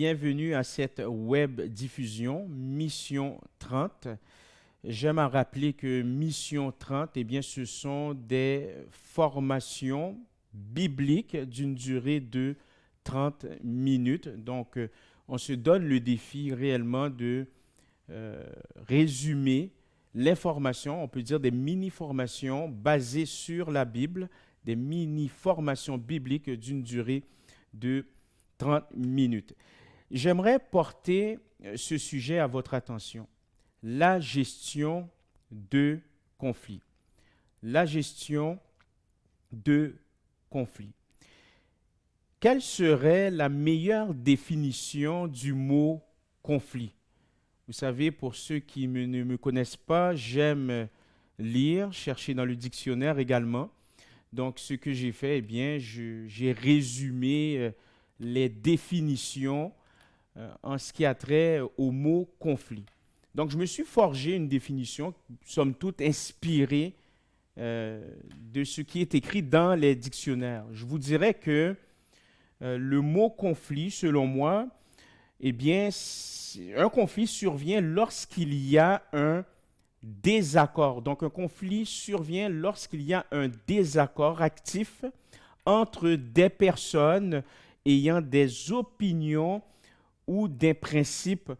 bienvenue à cette web diffusion Mission 30. J'aime à rappeler que Mission 30, eh bien, ce sont des formations bibliques d'une durée de 30 minutes. Donc, on se donne le défi réellement de résumer l'information, on peut dire des mini-formations basées sur la Bible, des mini-formations bibliques d'une durée de 30 minutes. J'aimerais porter ce sujet à votre attention. La gestion de conflits. La gestion de conflits. Quelle serait la meilleure définition du mot conflit? Vous savez, pour ceux qui ne me connaissent pas, j'aime lire, chercher dans le dictionnaire également. Donc, ce que j'ai fait, eh bien, j'ai résumé les définitions en ce qui a trait au mot conflit. Donc, je me suis forgé une définition, somme toute inspirée de ce qui est écrit dans les dictionnaires. Je vous dirais que le mot conflit, selon moi, eh bien, un conflit survient lorsqu'il y a un désaccord. Donc, un conflit survient lorsqu'il y a un désaccord actif entre des personnes ayant des opinions ou des principes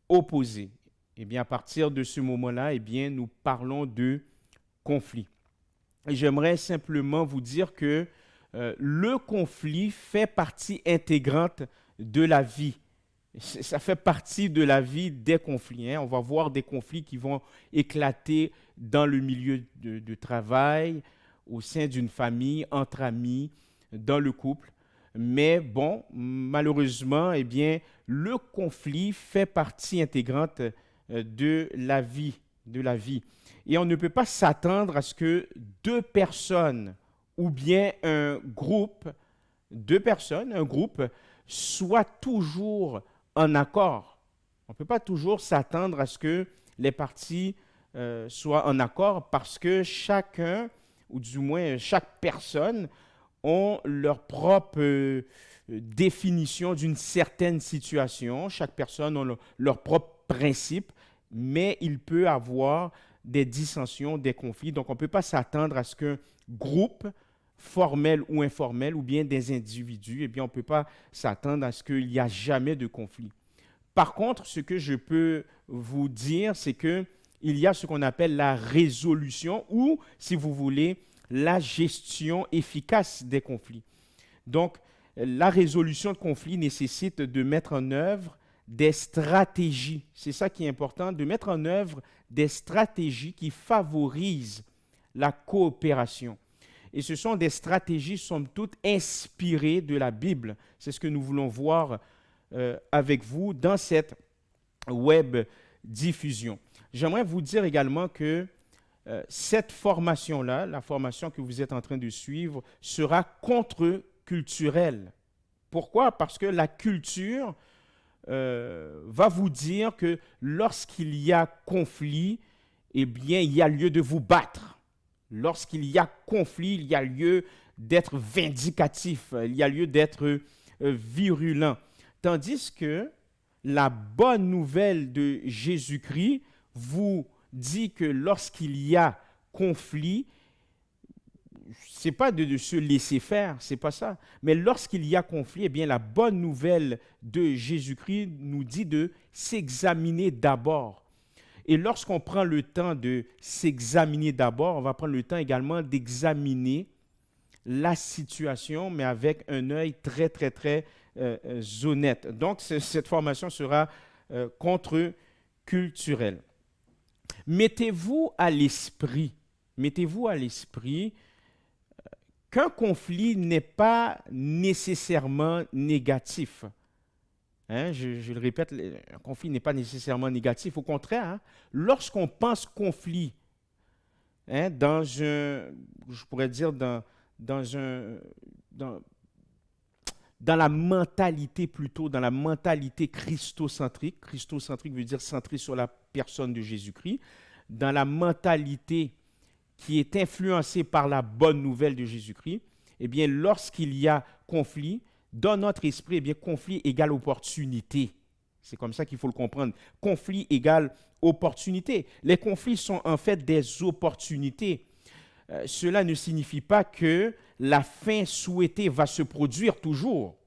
opposés. Eh bien, à partir de ce moment-là, eh bien, nous parlons de conflit. Et j'aimerais simplement vous dire que le conflit fait partie intégrante de la vie. Ça fait partie de la vie des conflits. On va voir des conflits qui vont éclater dans le milieu de travail, au sein d'une famille, entre amis, dans le couple. Mais bon, malheureusement, eh bien, le conflit fait partie intégrante de la vie, Et on ne peut pas s'attendre à ce que deux personnes ou bien un groupe, un groupe, soient toujours en accord. On ne peut pas toujours s'attendre à ce que les parties soient en accord parce que chacun, ou du moins chaque personne, ont leur propre définition d'une certaine situation. Chaque personne a leur propre principe, mais il peut y avoir des dissensions, des conflits. Donc, on ne peut pas s'attendre à ce qu'un groupe formel ou informel, ou bien des individus, eh bien, on ne peut pas s'attendre à ce qu'il n'y a jamais de conflit. Par contre, ce que je peux vous dire, c'est qu'il y a ce qu'on appelle la résolution ou, si vous voulez, la gestion efficace des conflits. Donc, la résolution de conflits nécessite de mettre en œuvre des stratégies. C'est ça qui est important, de mettre en œuvre des stratégies qui favorisent la coopération. Et ce sont des stratégies, somme toute, inspirées de la Bible. C'est ce que nous voulons voir avec vous dans cette web diffusion. J'aimerais vous dire également que cette formation-là, la formation que vous êtes en train de suivre, sera contre-culturelle. Pourquoi? Parce que la culture va vous dire que lorsqu'il y a conflit, eh bien, il y a lieu de vous battre. Lorsqu'il y a conflit, il y a lieu d'être vindicatif, il y a lieu d'être virulent. Tandis que la bonne nouvelle de Jésus-Christ vous dit que lorsqu'il y a conflit, c'est pas de se laisser faire, c'est pas ça. Mais lorsqu'il y a conflit, eh bien, la bonne nouvelle de Jésus-Christ nous dit de s'examiner d'abord. Et lorsqu'on prend le temps de s'examiner d'abord, on va prendre le temps également d'examiner la situation, mais avec un œil très, très, très honnête. Donc, cette formation sera contre-culturelle. Mettez-vous à l'esprit qu'un conflit n'est pas nécessairement négatif. Je le répète, un conflit n'est pas nécessairement négatif. Au contraire, lorsqu'on pense conflit, je pourrais dire dans la mentalité plutôt, dans la mentalité christocentrique. Christocentrique veut dire centré sur la personne de Jésus-Christ. Dans la mentalité qui est influencée par la bonne nouvelle de Jésus-Christ, eh bien, lorsqu'il y a conflit, Dans notre esprit, eh bien, conflit égale opportunité. C'est comme ça qu'il faut le comprendre. Conflit égale opportunité. Les conflits sont en fait des opportunités. Cela ne signifie pas que la fin souhaitée va se produire toujours.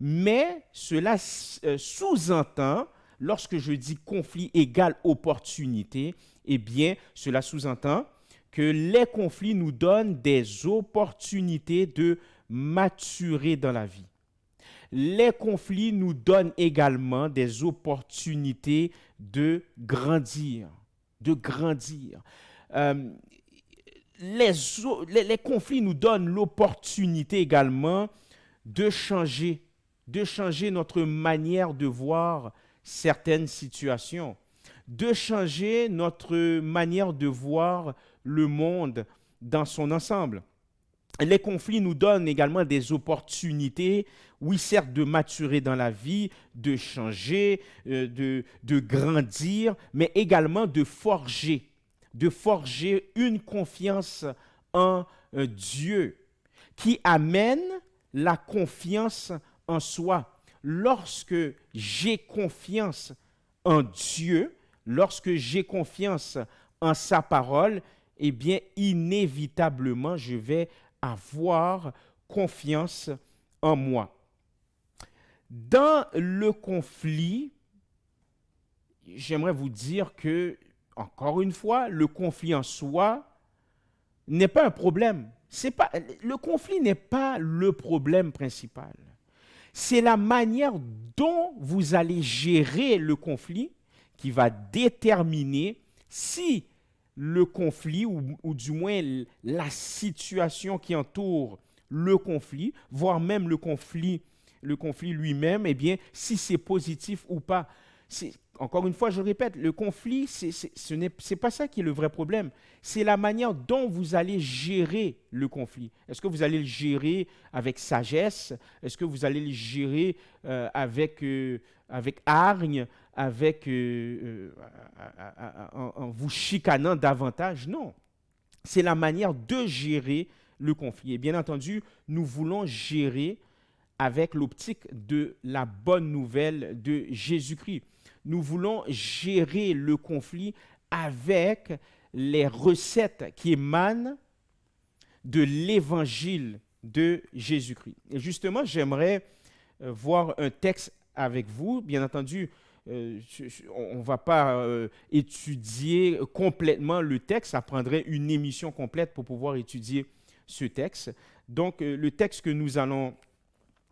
Mais cela sous-entend, lorsque je dis conflit égale opportunité, eh bien, cela sous-entend que les conflits nous donnent des opportunités de maturer dans la vie. Les conflits nous donnent également des opportunités de grandir, de grandir. Euh, les conflits nous donnent l'opportunité également de changer notre manière de voir certaines situations, de changer notre manière de voir le monde dans son ensemble. Les conflits nous donnent également des opportunités, oui, certes, de maturer dans la vie, de changer, de grandir, mais également de forger une confiance en Dieu qui amène la confiance en soi. Lorsque j'ai confiance en Dieu, lorsque j'ai confiance en sa parole, eh bien, inévitablement, je vais avoir confiance en moi. Dans le conflit, j'aimerais vous dire que, encore une fois, le conflit en soi n'est pas un problème. Le conflit n'est pas le problème principal. C'est la manière dont vous allez gérer le conflit qui va déterminer si le conflit, ou du moins la situation qui entoure le conflit, voire même le conflit lui-même, eh bien, si c'est positif ou pas. Encore une fois, je répète, le conflit, ce n'est pas ça qui est le vrai problème. C'est la manière dont vous allez gérer le conflit. Est-ce que vous allez le gérer avec sagesse? Est-ce que vous allez le gérer avec hargne, en vous chicanant davantage? Non. C'est la manière de gérer le conflit. Et bien entendu, nous voulons gérer avec l'optique de la bonne nouvelle de Jésus-Christ. Nous voulons gérer le conflit avec les recettes qui émanent de l'évangile de Jésus-Christ. Et justement, j'aimerais voir un texte avec vous. Bien entendu, on ne va pas étudier complètement le texte. Ça prendrait une émission complète pour pouvoir étudier ce texte. Donc, le texte que nous allons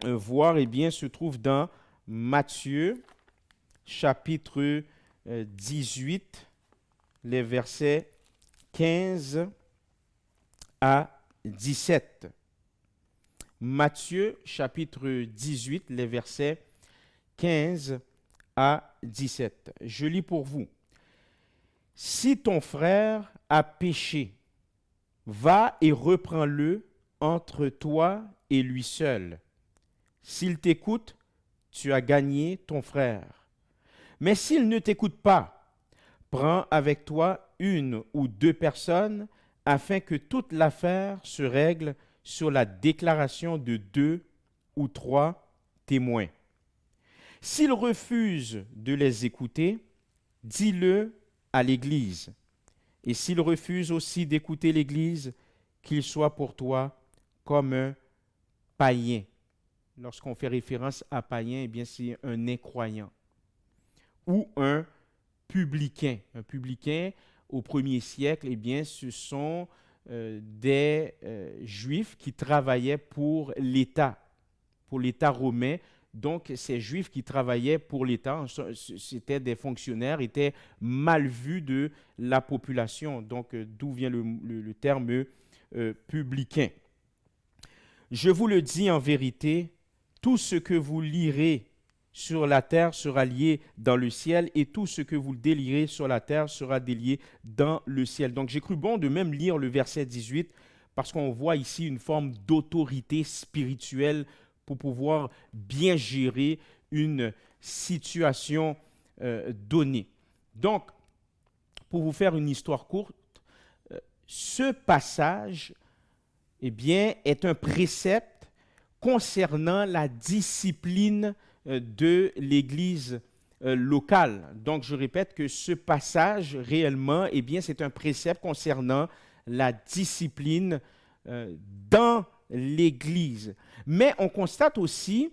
voir, eh bien, se trouve dans Matthieu, chapitre 18, les versets 15 à 17. Matthieu, chapitre 18, les versets 15 à 17. Je lis pour vous. Si ton frère a péché, va et reprends-le entre toi et lui seul. S'il t'écoute, tu as gagné ton frère. Mais s'il ne t'écoute pas, prends avec toi une ou deux personnes afin que toute l'affaire se règle sur la déclaration de 2 ou 3 témoins. S'il refuse de les écouter, dis-le à l'Église. Et s'il refuse aussi d'écouter l'Église, qu'il soit pour toi comme un païen. Lorsqu'on fait référence à païen, eh bien, c'est un incroyant ou un publicain. Un publicain, au 1er siècle, eh bien, ce sont des Juifs qui travaillaient pour l'État romain. Donc, ces Juifs qui travaillaient pour l'État, c'était des fonctionnaires, étaient mal vus de la population. Donc, d'où vient le terme publicain. Je vous le dis en vérité, tout ce que vous lirez sur la terre sera lié dans le ciel, et tout ce que vous délirez sur la terre sera délié dans le ciel. Donc, j'ai cru bon de même lire le verset 18, parce qu'on voit ici une forme d'autorité spirituelle pour pouvoir bien gérer une situation donnée. Donc, pour vous faire une histoire courte, ce passage, eh bien, est un précepte concernant la discipline de l'Église locale. Donc, je répète que ce passage, réellement, eh bien, c'est un précepte concernant la discipline dans l'Église. Mais on constate aussi,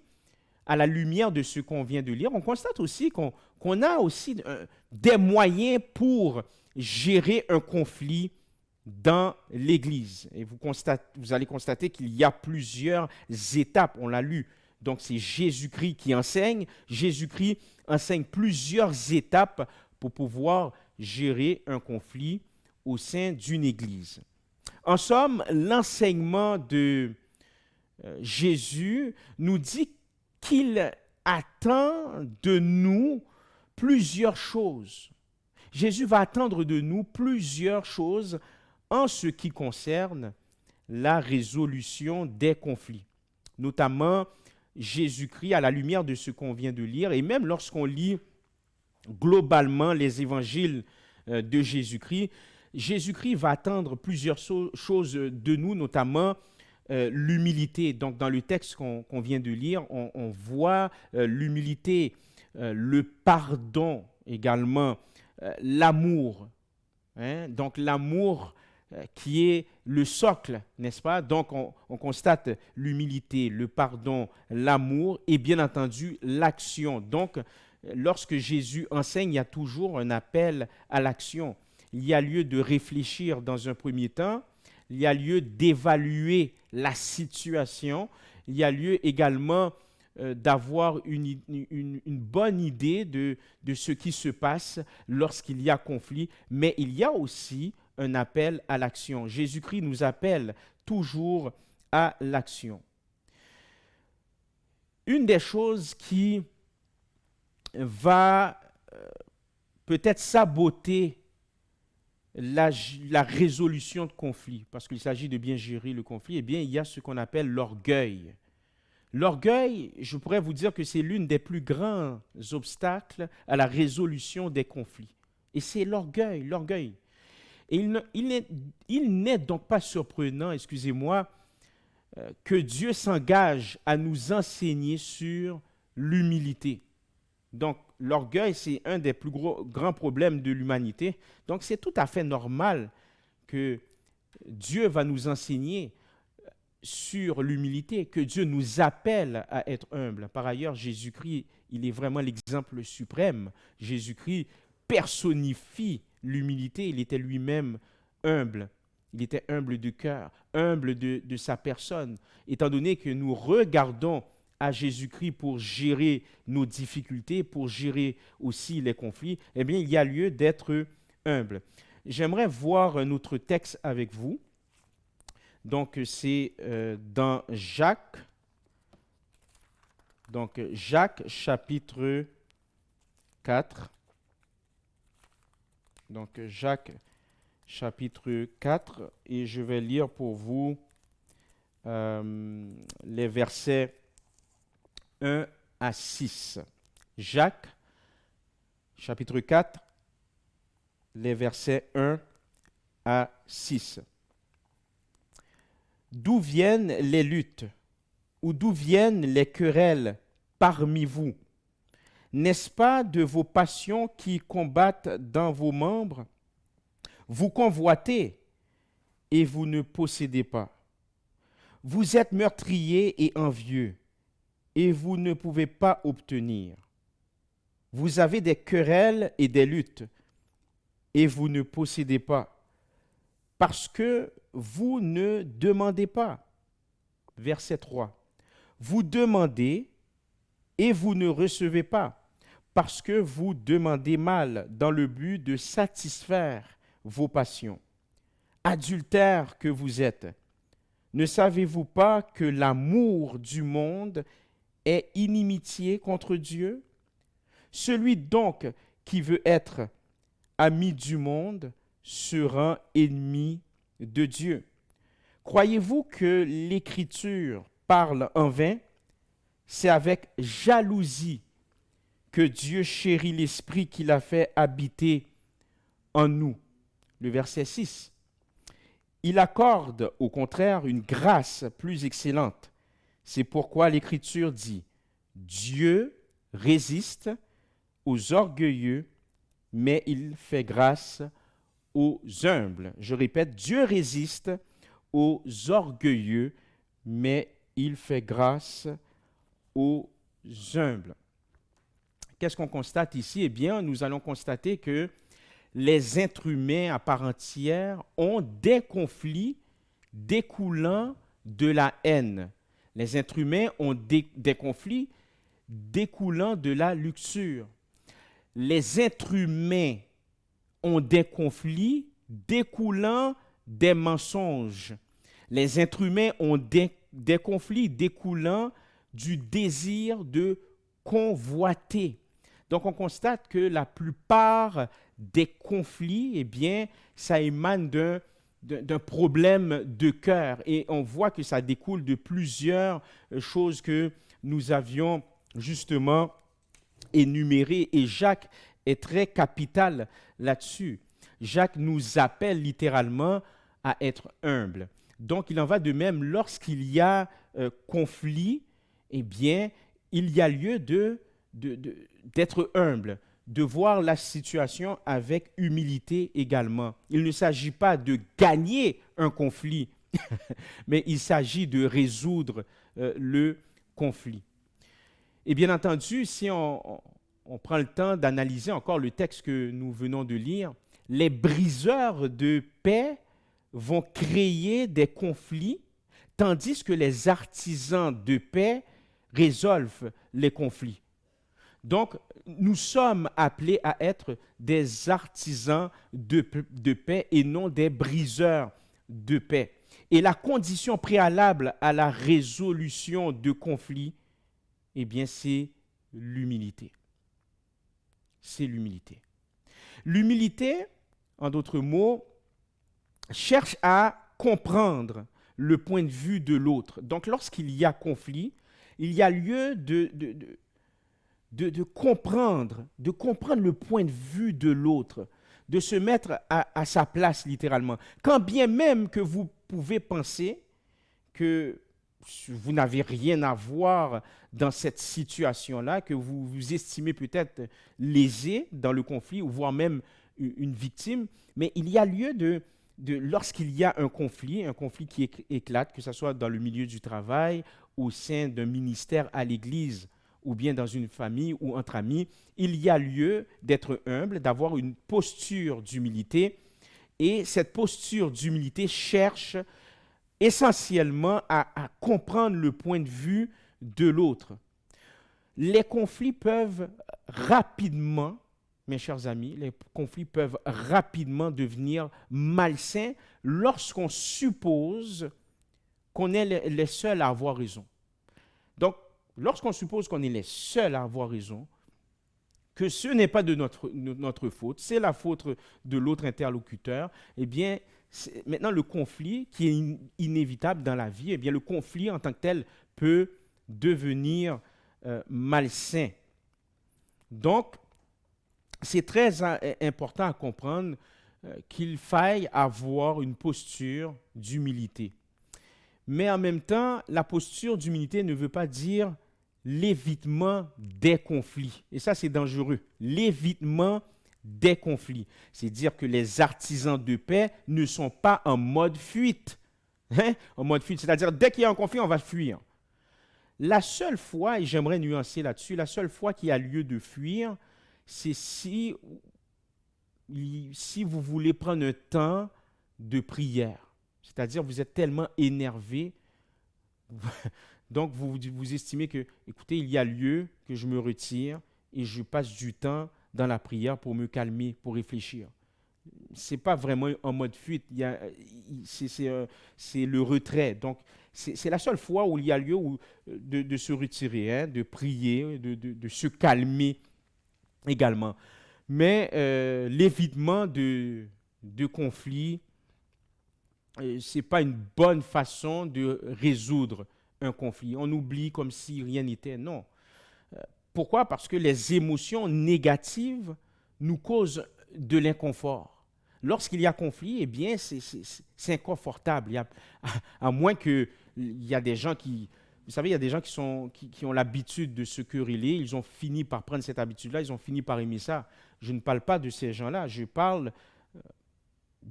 à la lumière de ce qu'on vient de lire, on constate aussi qu'on a aussi des moyens pour gérer un conflit dans l'Église. Et vous allez constater qu'il y a plusieurs étapes, on l'a lu. Donc c'est Jésus-Christ qui enseigne. Jésus-Christ enseigne plusieurs étapes pour pouvoir gérer un conflit au sein d'une Église. En somme, l'enseignement de Jésus nous dit qu'il attend de nous plusieurs choses. Jésus va attendre de nous plusieurs choses en ce qui concerne la résolution des conflits. Notamment, Jésus-Christ, à la lumière de ce qu'on vient de lire, et même lorsqu'on lit globalement les évangiles de Jésus-Christ, Jésus-Christ va attendre plusieurs choses de nous, notamment l'humilité. Donc, dans le texte qu'on vient de lire, on voit l'humilité, le pardon également, l'amour. Donc, l'amour qui est le socle, n'est-ce pas? Donc, on constate l'humilité, le pardon, l'amour et bien entendu l'action. Donc, lorsque Jésus enseigne, il y a toujours un appel à l'action. Il y a lieu de réfléchir dans un premier temps. Il y a lieu d'évaluer la situation. Il y a lieu également d'avoir une bonne idée de ce qui se passe lorsqu'il y a conflit. Mais il y a aussi un appel à l'action. Jésus-Christ nous appelle toujours à l'action. Une des choses qui va peut-être saboter la résolution de conflits, parce qu'il s'agit de bien gérer le conflit, eh bien, il y a ce qu'on appelle l'orgueil. L'orgueil, je pourrais vous dire que c'est l'une des plus grands obstacles à la résolution des conflits. Et c'est l'orgueil, l'orgueil. Et il n'est donc pas surprenant, excusez-moi, que Dieu s'engage à nous enseigner sur l'humilité. Donc, l'orgueil, c'est un des plus grands problèmes de l'humanité. Donc, c'est tout à fait normal que Dieu va nous enseigner sur l'humilité, que Dieu nous appelle à être humbles. Par ailleurs, Jésus-Christ, il est vraiment l'exemple suprême. Jésus-Christ personnifie l'humilité. Il était lui-même humble. Il était humble de cœur, humble de sa personne. Étant donné que nous regardons à Jésus-Christ pour gérer nos difficultés, pour gérer aussi les conflits, eh bien, il y a lieu d'être humble. J'aimerais voir un autre texte avec vous. Donc, c'est dans Jacques. Donc, Jacques, chapitre 4. Donc, Jacques, chapitre 4. Et je vais lire pour vous les versets 1 à 6. Jacques, chapitre 4, les versets 1 à 6. D'où viennent les luttes ou d'où viennent les querelles parmi vous? N'est-ce pas de vos passions qui combattent dans vos membres? Vous convoitez et vous ne possédez pas. Vous êtes meurtriers et envieux et vous ne pouvez pas obtenir. Vous avez des querelles et des luttes et vous ne possédez pas parce que vous ne demandez pas. Verset 3. Vous demandez et vous ne recevez pas parce que vous demandez mal dans le but de satisfaire vos passions. Adultères que vous êtes, ne savez-vous pas que l'amour du monde est inimitié contre Dieu? Celui donc qui veut être ami du monde se rend ennemi de Dieu. Croyez-vous que l'Écriture parle en vain? C'est avec jalousie que Dieu chérit l'Esprit qu'il a fait habiter en nous. Le verset 6. Il accorde au contraire une grâce plus excellente. C'est pourquoi l'Écriture dit, Dieu résiste aux orgueilleux, mais il fait grâce aux humbles. Je répète, Dieu résiste aux orgueilleux, mais il fait grâce aux humbles. Qu'est-ce qu'on constate ici? Eh bien, nous allons constater que les êtres humains à part entière ont des conflits découlant de la haine. Les êtres humains ont des conflits découlant de la luxure. Les êtres humains ont des conflits découlant des mensonges. Les êtres humains ont des conflits découlant du désir de convoiter. Donc, on constate que la plupart des conflits, eh bien, ça émane d'un problème de cœur. Et on voit que ça découle de plusieurs choses que nous avions justement énumérées. Et Jacques est très capital là-dessus. Jacques nous appelle littéralement à être humbles. Donc, il en va de même lorsqu'il y a conflit, eh bien, il y a lieu d'être humble, de voir la situation avec humilité également. Il ne s'agit pas de gagner un conflit, mais il s'agit de résoudre le conflit. Et bien entendu, si on prend le temps d'analyser encore le texte que nous venons de lire, les briseurs de paix vont créer des conflits, tandis que les artisans de paix résolvent les conflits. Donc, nous sommes appelés à être des artisans de paix et non des briseurs de paix. Et la condition préalable à la résolution de conflits, eh bien, c'est l'humilité. C'est l'humilité. L'humilité, en d'autres mots, cherche à comprendre le point de vue de l'autre. Donc, lorsqu'il y a conflit, il y a lieu de comprendre le point de vue de l'autre, de se mettre à sa place littéralement. Quand bien même que vous pouvez penser que vous n'avez rien à voir dans cette situation-là, que vous vous estimez peut-être lésé dans le conflit, ou voire même une victime, mais il y a lieu lorsqu'il y a un conflit qui éclate, que ce soit dans le milieu du travail, au sein d'un ministère à l'Église, ou bien dans une famille ou entre amis, il y a lieu d'être humble, d'avoir une posture d'humilité. Et cette posture d'humilité cherche essentiellement à comprendre le point de vue de l'autre. Les conflits peuvent rapidement, mes chers amis, les conflits peuvent rapidement devenir malsains lorsqu'on suppose qu'on est les seuls à avoir raison. Donc, lorsqu'on suppose qu'on est les seuls à avoir raison, que ce n'est pas de notre faute, c'est la faute de l'autre interlocuteur, eh bien, maintenant le conflit qui est inévitable dans la vie, eh bien, le conflit en tant que tel peut devenir malsain. Donc, c'est très important à comprendre qu'il faille avoir une posture d'humilité. Mais en même temps, la posture d'humilité ne veut pas dire l'évitement des conflits. Et ça, c'est dangereux. L'évitement des conflits. C'est dire que les artisans de paix ne sont pas en mode fuite. En mode fuite, c'est-à-dire dès qu'il y a un conflit, on va fuir. La seule fois, et j'aimerais nuancer là-dessus, la seule fois qu'il y a lieu de fuir, c'est si vous voulez prendre un temps de prière. C'est-à-dire, vous êtes tellement énervé, donc vous estimez que, écoutez, il y a lieu que je me retire et je passe du temps dans la prière pour me calmer, pour réfléchir. Ce n'est pas vraiment en mode fuite, c'est le retrait. Donc, c'est la seule fois où il y a lieu de se retirer, de prier, de se calmer également. Mais l'évitement de conflits, ce n'est pas une bonne façon de résoudre un conflit. On oublie comme si rien n'était. Non. Pourquoi? Parce que les émotions négatives nous causent de l'inconfort. Lorsqu'il y a conflit, eh bien, c'est inconfortable. À moins qu'il y a des gens qui Vous savez, il y a des gens qui ont l'habitude de se quereller, ils ont fini par prendre cette habitude-là, ils ont fini par aimer ça. Je ne parle pas de ces gens-là, je parle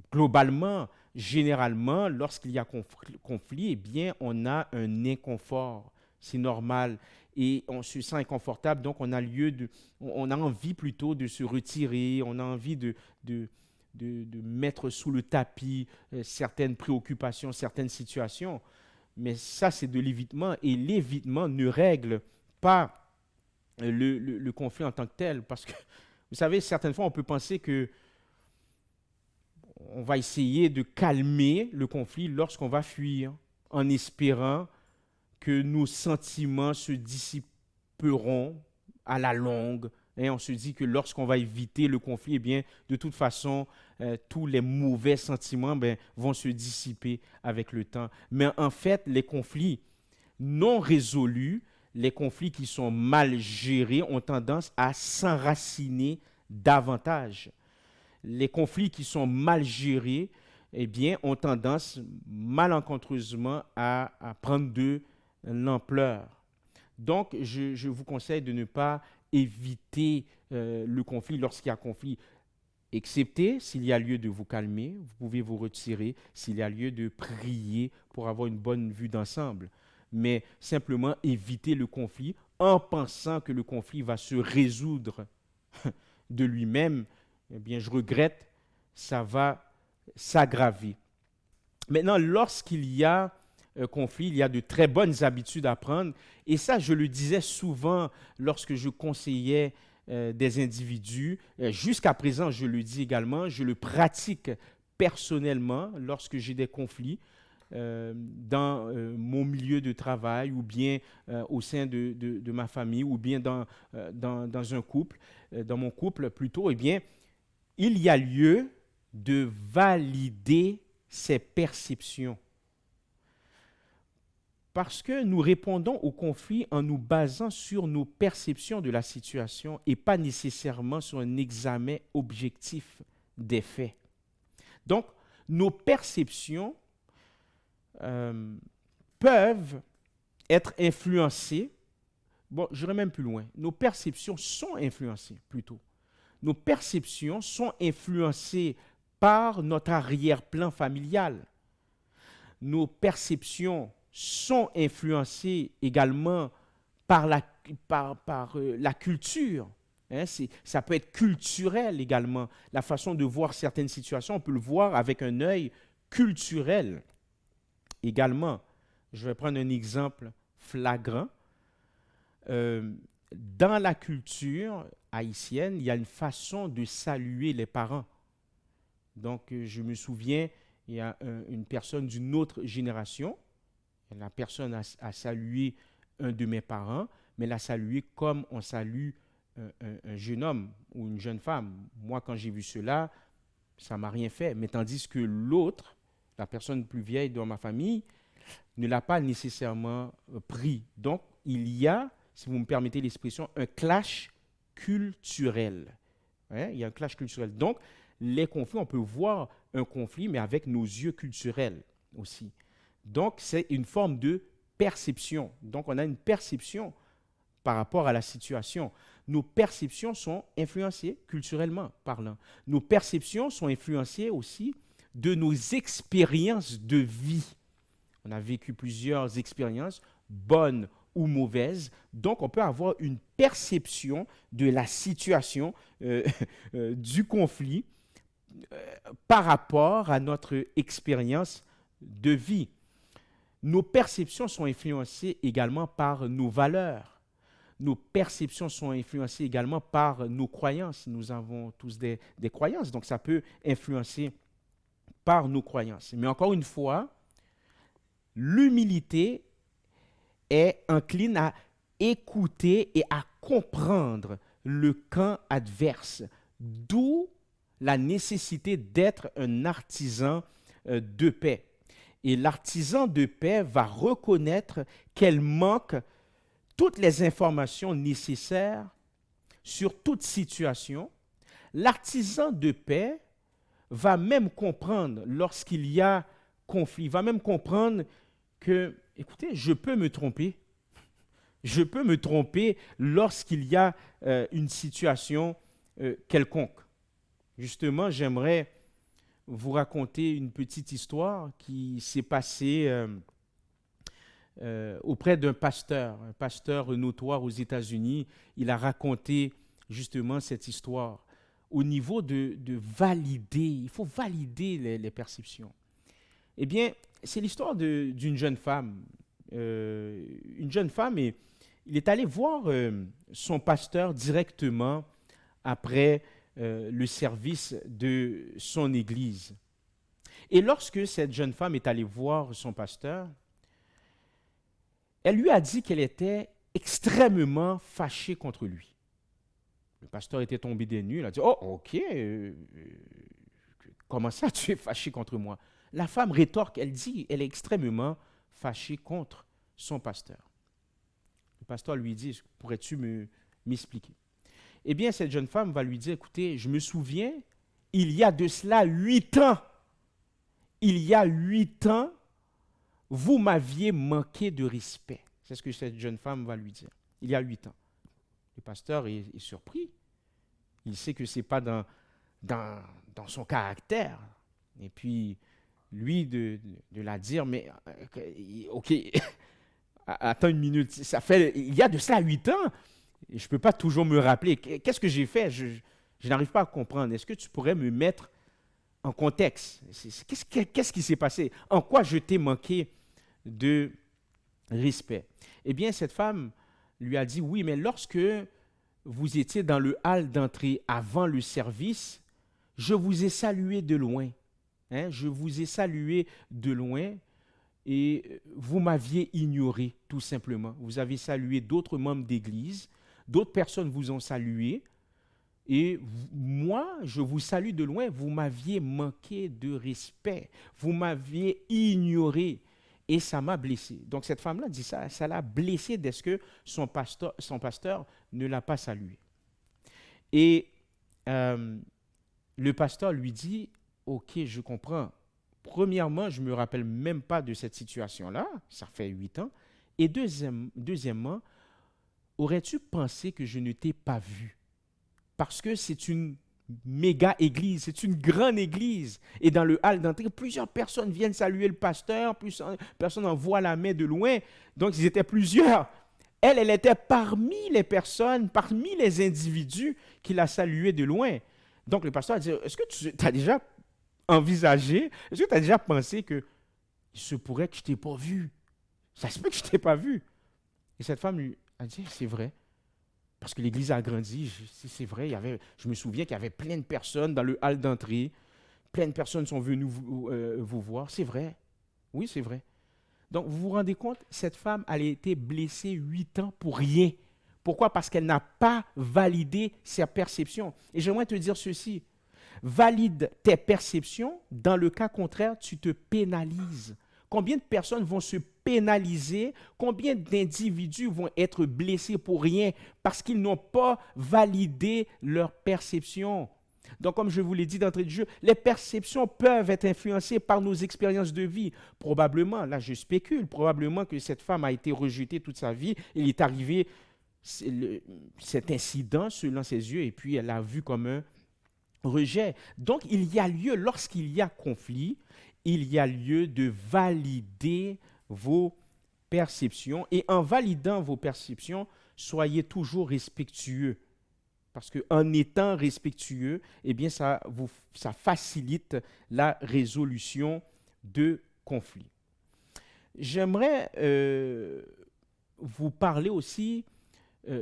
globalement, généralement, lorsqu'il y a conflit, eh bien, on a un inconfort. C'est normal. Et on se sent inconfortable, donc on a envie plutôt de se retirer, on a envie de, de mettre sous le tapis certaines préoccupations, certaines situations. Mais ça, c'est de l'évitement. Et l'évitement ne règle pas le conflit en tant que tel. Parce que, vous savez, certaines fois, on peut penser que on va essayer de calmer le conflit lorsqu'on va fuir, en espérant que nos sentiments se dissiperont à la longue. Et on se dit que lorsqu'on va éviter le conflit, eh bien, de toute façon, tous les mauvais sentiments vont se dissiper avec le temps. Mais en fait, les conflits non résolus, les conflits qui sont mal gérés, ont tendance à s'enraciner davantage. Les conflits qui sont mal gérés, eh bien, ont tendance malencontreusement à prendre de l'ampleur. Donc, je vous conseille de ne pas éviter le conflit lorsqu'il y a conflit, excepté s'il y a lieu de vous calmer, vous pouvez vous retirer, s'il y a lieu de prier pour avoir une bonne vue d'ensemble. Mais simplement éviter le conflit en pensant que le conflit va se résoudre de lui-même, eh bien, je regrette, ça va s'aggraver. Maintenant, lorsqu'il y a conflit, il y a de très bonnes habitudes à prendre. Et ça, je le disais souvent lorsque je conseillais des individus. Jusqu'à présent, je le dis également, je le pratique personnellement lorsque j'ai des conflits dans mon milieu de travail ou bien au sein de ma famille ou bien dans un couple, dans mon couple plutôt, eh bien, il y a lieu de valider ses perceptions. Parce que nous répondons au conflit en nous basant sur nos perceptions de la situation et pas nécessairement sur un examen objectif des faits. Donc, nos perceptions peuvent être influencées. Bon, j'irai même plus loin. Nos perceptions sont influencées plutôt. Nos perceptions sont influencées par notre arrière-plan familial. Nos perceptions sont influencées également par la culture. Hein, ça peut être culturel également. La façon de voir certaines situations, on peut le voir avec un œil culturel également. Je vais prendre un exemple flagrant. Dans la culture haïtienne, il y a une façon de saluer les parents. Donc, je me souviens, il y a une personne d'une autre génération. La personne a salué un de mes parents, mais l'a salué comme on salue un jeune homme ou une jeune femme. Moi, quand j'ai vu cela, ça ne m'a rien fait. Mais tandis que l'autre, la personne plus vieille dans ma famille, ne l'a pas nécessairement pris. Donc, il y a, si vous me permettez l'expression, un clash culturel. Hein? Il y a un clash culturel. Donc, les conflits, on peut voir un conflit, mais avec nos yeux culturels aussi. Donc, c'est une forme de perception. Donc, on a une perception par rapport à la situation. Nos perceptions sont influencées culturellement parlant. Nos perceptions sont influencées aussi de nos expériences de vie. On a vécu plusieurs expériences, bonnes ou mauvaises. Donc, on peut avoir une perception de la situation du conflit par rapport à notre expérience de vie. Nos perceptions sont influencées également par nos valeurs. Nos perceptions sont influencées également par nos croyances. Nous avons tous des croyances, donc ça peut influencer par nos croyances. Mais encore une fois, l'humilité est encline à écouter et à comprendre le camp adverse, d'où la nécessité d'être un artisan de paix. Et l'artisan de paix va reconnaître qu'elle manque toutes les informations nécessaires sur toute situation. L'artisan de paix va même comprendre lorsqu'il y a conflit, va même comprendre que, écoutez, je peux me tromper, Je peux me tromper lorsqu'il y a une situation quelconque. Justement, j'aimerais vous raconter une petite histoire qui s'est passée auprès d'un pasteur, un pasteur notoire aux États-Unis. Il a raconté justement cette histoire au niveau de valider, il faut valider les perceptions. Eh bien, c'est l'histoire d'une jeune femme. Une jeune femme, et il est allé voir son pasteur directement après le service de son église. Et lorsque cette jeune femme est allée voir son pasteur, elle lui a dit qu'elle était extrêmement fâchée contre lui. Le pasteur était tombé des nues. Il a dit, oh, ok, comment ça tu es fâché contre moi? La femme rétorque, elle dit, elle est extrêmement fâchée contre son pasteur. Le pasteur lui dit, pourrais-tu m'expliquer? Eh bien, cette jeune femme va lui dire, écoutez, je me souviens, il y a de cela 8 ans, il y a 8 ans, vous m'aviez manqué de respect. C'est ce que cette jeune femme va lui dire. Il y a 8 ans. Le pasteur est surpris. Il sait que ce n'est pas dans son caractère. Et puis, lui, de la dire, mais ok, attends une minute, il y a de ça 8 ans, et je ne peux pas toujours me rappeler. Qu'est-ce que j'ai fait? Je n'arrive pas à comprendre. Est-ce que tu pourrais me mettre en contexte? Qu'est-ce qui s'est passé? En quoi je t'ai manqué de respect? Eh bien, cette femme lui a dit, oui, mais lorsque vous étiez dans le hall d'entrée avant le service, je vous ai salué de loin. Je vous ai salué de loin et vous m'aviez ignoré, tout simplement. Vous avez salué d'autres membres d'église, d'autres personnes vous ont salué, et moi, je vous salue de loin, vous m'aviez manqué de respect, vous m'aviez ignoré, et ça m'a blessé. Donc cette femme-là dit ça l'a blessé dès que son pasteur ne l'a pas salué. Et le pasteur lui dit, ok, je comprends. Premièrement, je ne me rappelle même pas de cette situation-là, ça fait 8 ans. Et deuxièmement, aurais-tu pensé que je ne t'ai pas vu? Parce que c'est une méga église, c'est une grande église. Et dans le hall d'entrée, plusieurs personnes viennent saluer le pasteur, plusieurs personnes envoient la main de loin. Donc, ils étaient plusieurs. Elle était parmi les personnes, parmi les individus qui l'a salué de loin. Donc, le pasteur a dit, est-ce que tu as déjà envisagé, est-ce que tu as déjà pensé que il se pourrait que je ne t'ai pas vu? Ça se peut que je ne t'ai pas vu. Et cette femme lui a dit, c'est vrai. Parce que l'église a grandi, c'est vrai, je me souviens qu'il y avait plein de personnes dans le hall d'entrée, plein de personnes sont venues vous voir, c'est vrai, oui c'est vrai. Donc vous vous rendez compte, cette femme a été blessée 8 ans pour rien. Pourquoi? Parce qu'elle n'a pas validé ses perceptions. Et j'aimerais te dire ceci, valide tes perceptions, dans le cas contraire, tu te pénalises. Combien de personnes vont se pénaliser? Combien d'individus vont être blessés pour rien parce qu'ils n'ont pas validé leur perception? Donc, comme je vous l'ai dit d'entrée de jeu, les perceptions peuvent être influencées par nos expériences de vie. Probablement, là je spécule, probablement que cette femme a été rejetée toute sa vie. Il est arrivé cet incident selon ses yeux et puis elle l'a vu comme un rejet. Donc, il y a lieu, lorsqu'il y a conflit, il y a lieu de valider vos perceptions. Et en validant vos perceptions, soyez toujours respectueux. Parce qu'en étant respectueux, eh bien, ça facilite la résolution de conflits. J'aimerais vous parler aussi,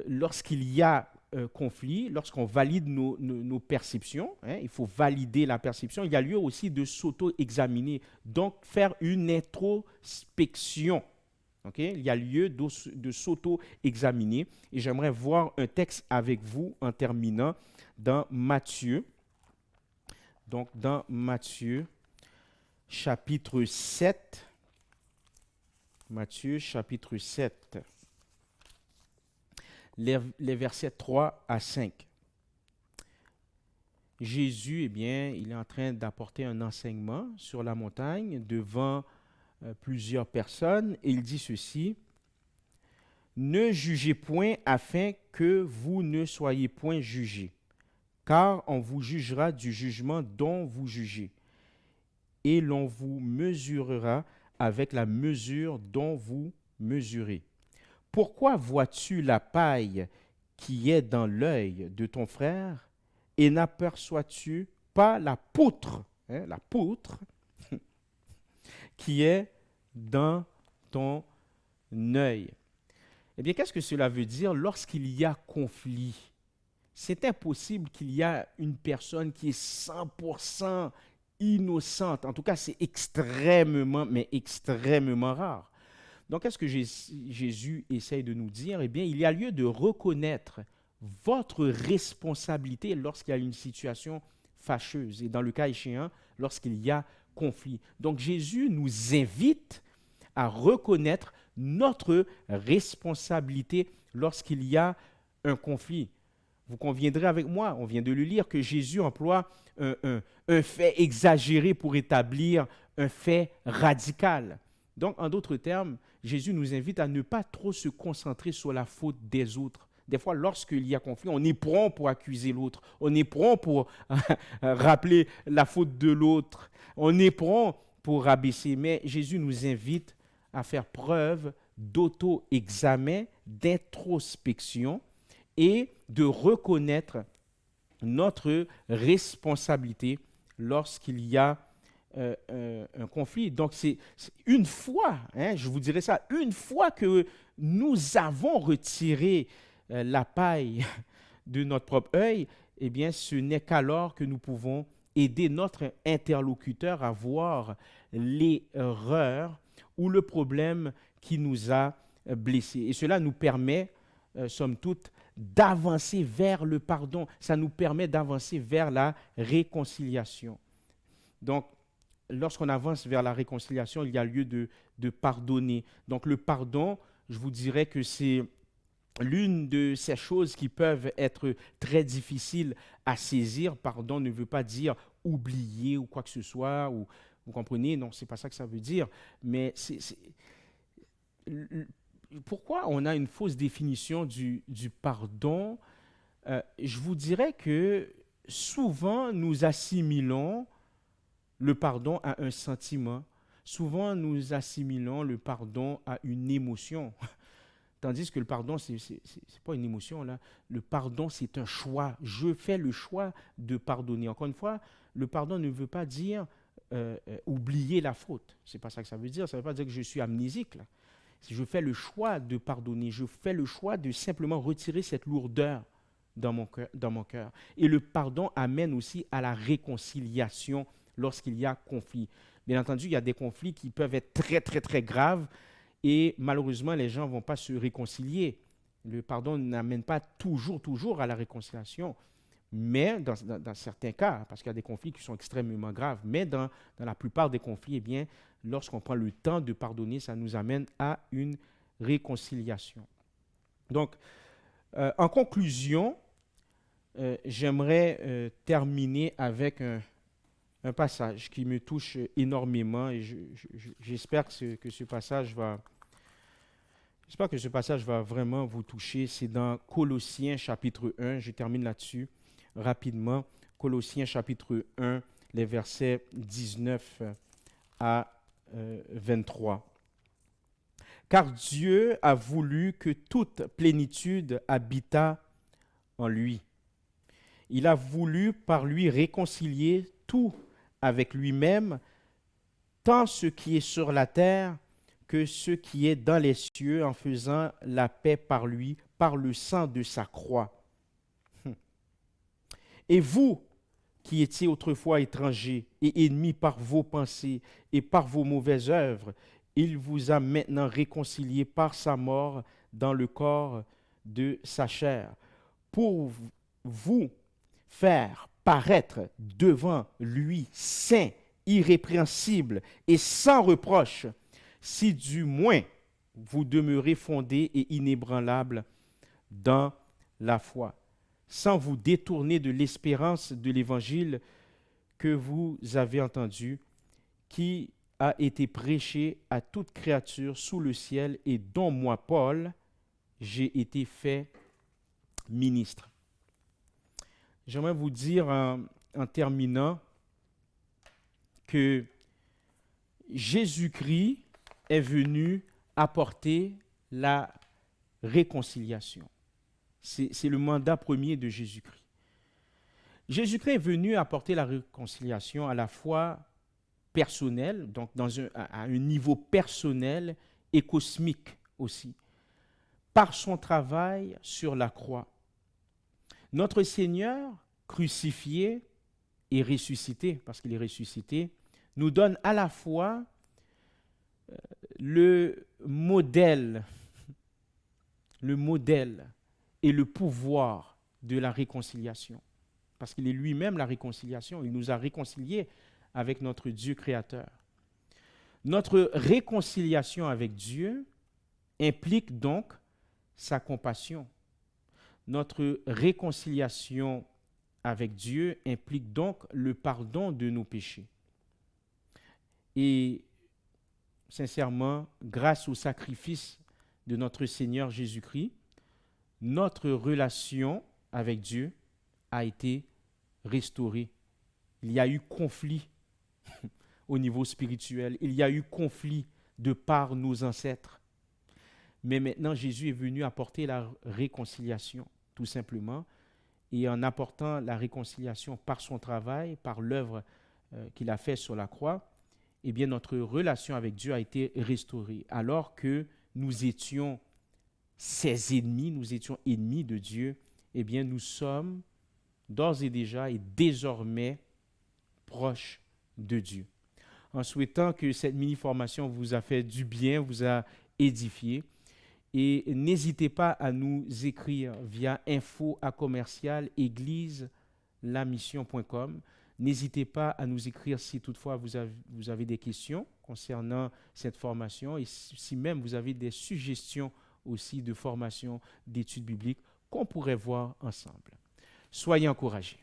lorsqu'il y a conflit, lorsqu'on valide nos perceptions, il faut valider la perception, il y a lieu aussi de s'auto-examiner, donc faire une introspection. Okay? Il y a lieu de s'auto-examiner. Et j'aimerais voir un texte avec vous en terminant dans Matthieu. Donc, dans Matthieu, chapitre 7. Matthieu, chapitre 7. Les versets 3 à 5. Jésus, eh bien, il est en train d'apporter un enseignement sur la montagne devant plusieurs personnes et il dit ceci: Ne jugez point afin que vous ne soyez point jugés, car on vous jugera du jugement dont vous jugez, et l'on vous mesurera avec la mesure dont vous mesurez. Pourquoi vois-tu la paille qui est dans l'œil de ton frère et n'aperçois-tu pas la poutre qui est dans ton œil? Eh bien, qu'est-ce que cela veut dire lorsqu'il y a conflit? C'est impossible qu'il y ait une personne qui est 100% innocente. En tout cas, c'est extrêmement, mais extrêmement rare. Donc, qu'est-ce que Jésus essaye de nous dire? Eh bien, il y a lieu de reconnaître votre responsabilité lorsqu'il y a une situation fâcheuse et dans le cas échéant, lorsqu'il y a conflit. Donc, Jésus nous invite à reconnaître notre responsabilité lorsqu'il y a un conflit. Vous conviendrez avec moi, on vient de le lire, que Jésus emploie un fait exagéré pour établir un fait radical. Donc, en d'autres termes, Jésus nous invite à ne pas trop se concentrer sur la faute des autres. Des fois, lorsqu'il y a conflit, on est prompt pour accuser l'autre. On est prompt pour rappeler la faute de l'autre. On est prompt pour rabaisser. Mais Jésus nous invite à faire preuve d'auto-examen, d'introspection et de reconnaître notre responsabilité lorsqu'il y a un conflit. Donc, c'est une fois, je vous dirais ça, une fois que nous avons retiré la paille de notre propre œil, eh bien, ce n'est qu'alors que nous pouvons aider notre interlocuteur à voir l'erreur ou le problème qui nous a blessés. Et cela nous permet, somme toute, d'avancer vers le pardon. Ça nous permet d'avancer vers la réconciliation. Donc, lorsqu'on avance vers la réconciliation, il y a lieu de pardonner. Donc, le pardon, je vous dirais que c'est l'une de ces choses qui peuvent être très difficiles à saisir. Pardon ne veut pas dire oublier ou quoi que ce soit, ou, vous comprenez? Non, ce n'est pas ça que ça veut dire. Mais pourquoi on a une fausse définition du pardon? Je vous dirais que souvent nous assimilons le pardon à un sentiment. Souvent nous assimilons le pardon à une émotion. Tandis que le pardon, ce n'est pas une émotion, là. Le pardon, c'est un choix. Je fais le choix de pardonner. Encore une fois, le pardon ne veut pas dire oublier la faute. Ce n'est pas ça que ça veut dire. Ça ne veut pas dire que je suis amnésique, là. Je fais le choix de pardonner. Je fais le choix de simplement retirer cette lourdeur dans mon cœur. Et le pardon amène aussi à la réconciliation lorsqu'il y a conflit. Bien entendu, il y a des conflits qui peuvent être très, très, très graves. Et malheureusement, les gens ne vont pas se réconcilier. Le pardon n'amène pas toujours à la réconciliation. Mais dans certains cas, parce qu'il y a des conflits qui sont extrêmement graves, mais dans la plupart des conflits, eh bien, lorsqu'on prend le temps de pardonner, ça nous amène à une réconciliation. Donc, en conclusion, j'aimerais terminer avec un passage qui me touche énormément et j'espère que ce passage va vraiment vous toucher. C'est dans Colossiens chapitre 1, je termine là-dessus rapidement. Colossiens chapitre 1, les versets 19 à 23. Car Dieu a voulu que toute plénitude habitât en lui. Il a voulu par lui réconcilier tout avec lui-même, tant ce qui est sur la terre que ce qui est dans les cieux, en faisant la paix par lui, par le sang de sa croix. Et vous, qui étiez autrefois étrangers et ennemis par vos pensées et par vos mauvaises œuvres, il vous a maintenant réconciliés par sa mort dans le corps de sa chair, pour vous faire paraître devant lui saint, irrépréhensible et sans reproche, si du moins vous demeurez fondés et inébranlables dans la foi, sans vous détourner de l'espérance de l'évangile que vous avez entendu, qui a été prêché à toute créature sous le ciel et dont moi, Paul, j'ai été fait ministre. J'aimerais vous dire en terminant que Jésus-Christ est venu apporter la réconciliation. C'est le mandat premier de Jésus-Christ. Jésus-Christ est venu apporter la réconciliation à la fois personnelle, donc à un niveau personnel et cosmique aussi, par son travail sur la croix. Notre Seigneur, crucifié et ressuscité, parce qu'il est ressuscité, nous donne à la fois le modèle et le pouvoir de la réconciliation. Parce qu'il est lui-même la réconciliation. Il nous a réconciliés avec notre Dieu créateur. Notre réconciliation avec Dieu implique donc sa compassion. Notre réconciliation avec Dieu implique donc le pardon de nos péchés. Et sincèrement, grâce au sacrifice de notre Seigneur Jésus-Christ, notre relation avec Dieu a été restaurée. Il y a eu conflit au niveau spirituel. Il y a eu conflit de par nos ancêtres. Mais maintenant, Jésus est venu apporter la réconciliation, tout simplement. Et en apportant la réconciliation par son travail, par l'œuvre qu'il a faite sur la croix, eh bien, notre relation avec Dieu a été restaurée. Alors que nous étions ses ennemis, nous étions ennemis de Dieu, eh bien, nous sommes d'ores et déjà et désormais proches de Dieu. En souhaitant que cette mini-formation vous a fait du bien, vous a édifié. Et n'hésitez pas à nous écrire via info@égliselamission.com. N'hésitez pas à nous écrire si toutefois vous avez des questions concernant cette formation et si même vous avez des suggestions aussi de formation d'études bibliques qu'on pourrait voir ensemble. Soyez encouragés.